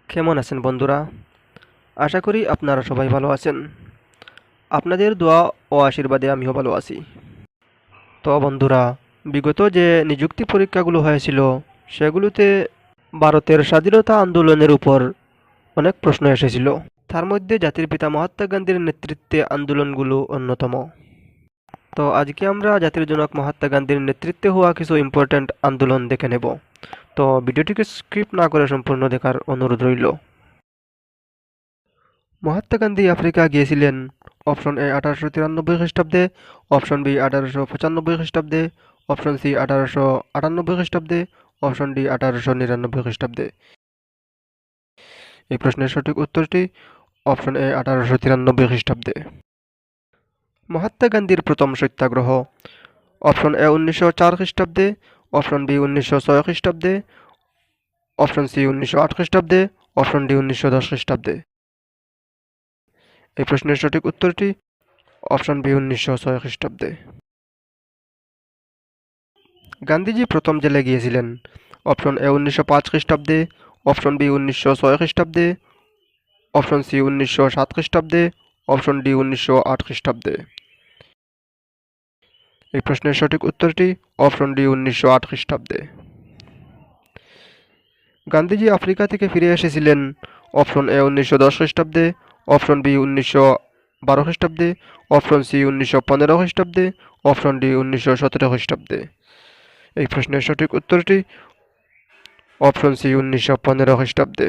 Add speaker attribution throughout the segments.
Speaker 1: কেমন আছেন বন্ধুরা? আশা করি আপনারা সবাই ভালো আছেন। আপনাদের দোয়া ও আশীর্বাদে আমিও ভালো আছি। তো বন্ধুরা, বিগত যে নিযুক্তি পরীক্ষাগুলো হয়েছিল সেগুলোতে ভারতের স্বাধীনতা আন্দোলনের উপর অনেক প্রশ্ন এসেছিল। তার মধ্যে জাতির পিতা মহাত্মা গান্ধীর নেতৃত্বে আন্দোলনগুলো অন্যতম। তো আজকে আমরা জাতির জনক মহাত্মা গান্ধীর নেতৃত্বে হওয়া কিছু ইম্পর্ট্যান্ট আন্দোলন দেখে নেব। তো ভিডিওটিকে স্কিপ না করে সম্পূর্ণ দেখার অনুরোধ রইল। মহাত্মা গান্ধী আফ্রিকা গিয়েছিলেন অপশন এ 1893 খ্রিস্টাব্দে, অপশন বি 1895 খ্রিস্টাব্দে, অপশন সি 1898 খ্রিস্টাব্দে, অপশন ডি 1899 খ্রিস্টাব্দে। এই প্রশ্নের সঠিক উত্তরটি অপশন এ 1893 খ্রিস্টাব্দে। মহাত্মা গান্ধীর প্রথম সত্যাগ্রহ অপশন এ 1904 খ্রিস্টাব্দে, অপশন বি 1906 খ্রিস্টাব্দে, অপশন সি 1908 খ্রিস্টাব্দে, অপশন ডি 1910 খ্রিস্টাব্দে। এই প্রশ্নের সঠিক উত্তরটি অপশন বি 1906 খ্রিস্টাব্দে। গান্ধীজি প্রথম জেলে গিয়েছিলেন অপশন এ 1905 খ্রিস্টাব্দে, অপশন বি 1906 খ্রিস্টাব্দে, অপশন সি 1907 খ্রিস্টাব্দে, অপশন ডি 1908 খ্রিস্টাব্দে। এই প্রশ্নের সঠিক উত্তরটি অপশন ডি 1908 খ্রিস্টাব্দে। গান্ধীজি আফ্রিকা থেকে ফিরে এসেছিলেন অপশন এ 1910 খ্রিস্টাব্দে, অপশন বি 1912 খ্রিস্টাব্দে, অপশন সি 1915 খ্রিস্টাব্দে, অপশন ডি 1917 খ্রিস্টাব্দে। এই প্রশ্নের সঠিক উত্তরটি অপশন সি 1915 খ্রিস্টাব্দে।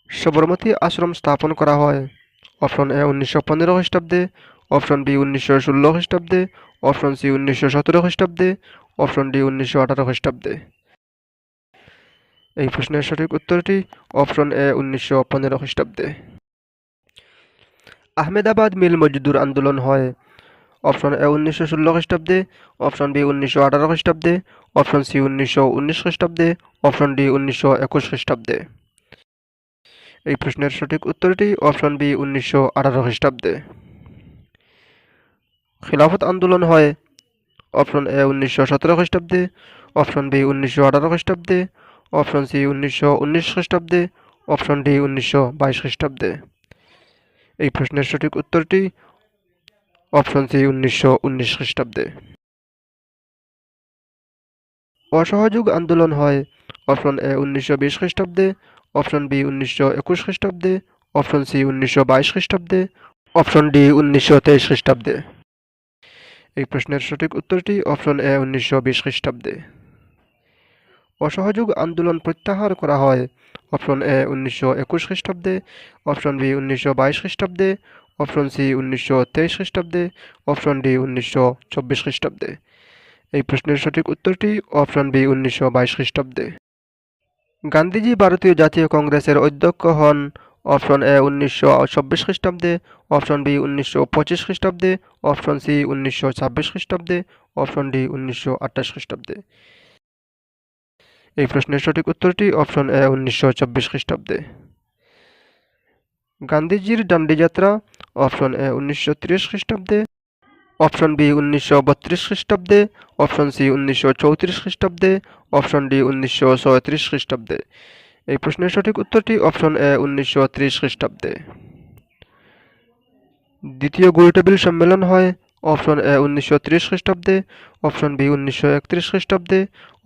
Speaker 1: সবরমতী আশ্রম স্থাপন করা হয় অপশন এ 1915 খ্রিস্টাব্দে, অপশন বি 1916 খ্রিস্টাব্দে, অপশন সি 1917 খ্রিস্টাব্দে, অপশন ডি 1918 খ্রিস্টাব্দে। এই প্রশ্নের সঠিক উত্তরটি অপশন এ 1915 খ্রিস্টাব্দে। আহমেদাবাদ মিল মজদুর আন্দোলন হয় অপশন এ 1916 খ্রিস্টাব্দে, অপশন বি 1918 খ্রিস্টাব্দে, অপশন সি 1919 খ্রিস্টাব্দে, অপশন ডি 1921 খ্রিস্টাব্দে। এই প্রশ্নের সঠিক উত্তরটি অপশন বি 1918 খ্রিস্টাব্দে। খিলাফত আন্দোলন হয় অপশন এ 1917 খ্রিস্টাব্দে, অপশন বি 1918 খ্রিস্টাব্দে, অপশন সি 1919 খ্রিস্টাব্দে, অপশন ডি 1922 খ্রিস্টাব্দে। এই প্রশ্নের সঠিক উত্তরটি অপশন সি 1919 খ্রিস্টাব্দে। অসহযোগ আন্দোলন হয় অপশন এ 1920 খ্রিস্টাব্দে, অপশন বি 1921 খ্রিস্টাব্দে, অপশন সি 1922 খ্রিস্টাব্দে, অপশন ডি 1923 খ্রিস্টাব্দে। এই প্রশ্নের সঠিক উত্তরটি অপশন এ 1920 খ্রিস্টাব্দে। অসহযোগ আন্দোলন প্রত্যাহার করা হয় অপশন এ 1921 খ্রিস্টাব্দে, অপশন বি 1922 খ্রিস্টাব্দে, অপশন সি 1923 খ্রিস্টাব্দে, অপশন ডি 1924 খ্রিস্টাব্দে। এই প্রশ্নের সঠিক উত্তরটি অপশন বি 1922 খ্রিস্টাব্দে। গান্ধীজি ভারতীয় জাতীয় কংগ্রেসের অধ্যক্ষ হন অপশন এ 1926 খ্রিস্টাব্দে, অপশন বি 1925 খ্রিস্টাব্দে, অপশন সি 1926 খ্রিস্টাব্দে, অপশন ডি 1928 খ্রিস্টাব্দে। এই প্রশ্নের সঠিক উত্তরটি অপশন এ 1924 খ্রিস্টাব্দে। গান্ধীজির ডান্ডি যাত্রা অপশন এ 1930 খ্রিস্টাব্দে, অপশন বি 1932 খ্রিস্টাব্দে, অপশন সি 1934 খ্রিস্টাব্দে, অপশন ডি 1937 খ্রিস্টাব্দে। এই প্রশ্নের সঠিক উত্তরটি অপশন এ 1930 খ্রিস্টাব্দে। দ্বিতীয় গোলটেবিল সম্মেলন হয় অপশন এ 1930 খ্রিস্টাব্দে, অপশন বি 1931 খ্রিস্টাব্দে,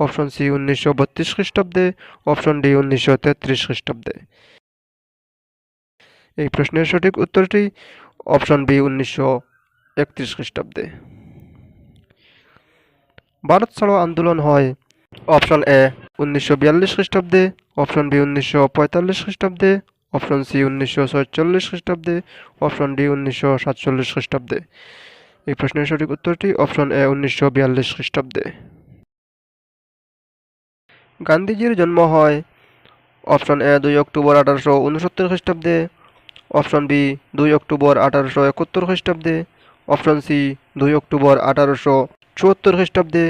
Speaker 1: অপশন সি 1932 খ্রিস্টাব্দে, অপশন ডি 1933 খ্রিস্টাব্দে। এই প্রশ্নের সঠিক উত্তরটি অপশন বি 1931 খ্রিস্টাব্দে। ভারত ছাড়ো আন্দোলন হয় অপশন এ 1942 খ্রিস্টাব্দে, অপশন বি 1945 খ্রিস্টাব্দে, অপশন সি 1946 খ্রিস্টাব্দে, অপশন ডি 1947 খ্রিস্টাব্দে। এই প্রশ্নের সঠিক উত্তরটি অপশন এ 1942 খ্রিস্টাব্দে। গান্ধীজির জন্ম হয় অপশন এ 2 অক্টোবর 1869 খ্রিস্টাব্দে, অপশন বি 2 অক্টোবর 1871 খ্রিস্টাব্দে, অপশন সি 2 অক্টোবর 1874 খ্রিস্টাব্দে,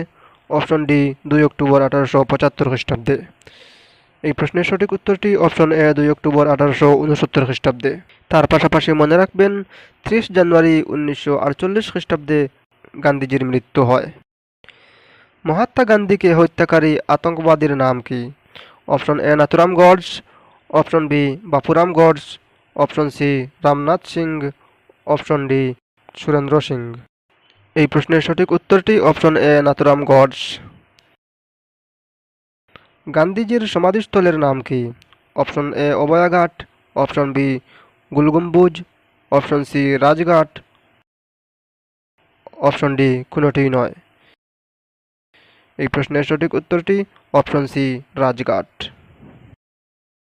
Speaker 1: অপশন ডি 2 অক্টোবর 1875 খ্রিস্টাব্দে। এই প্রশ্নের সঠিক উত্তরটি অপশন এ 2 অক্টোবর 1869 খ্রিস্টাব্দে। তার পাশাপাশি মনে রাখবেন 30 জানুয়ারি 1948 খ্রিস্টাব্দে গান্ধীজির মৃত্যু হয়। মহাত্মা গান্ধীকে হত্যাকারী আতঙ্কবাদীর নাম কি? Option A Nathuram Godse, option B Bapuram Godse, option C Ramnath Singh, option D Surendra Singh. এই প্রশ্নের সঠিক উত্তরটি অপশন এ নাথুরাম গডস। গান্ধীজির সমাধিস্থলের নাম কি? Option A Abhayghat, option B Gol Gumbaz, option C Rajghat, option D কোনোটিই নয়। এই প্রশ্নের সঠিক উত্তরটি অপশন সি রাজঘাট।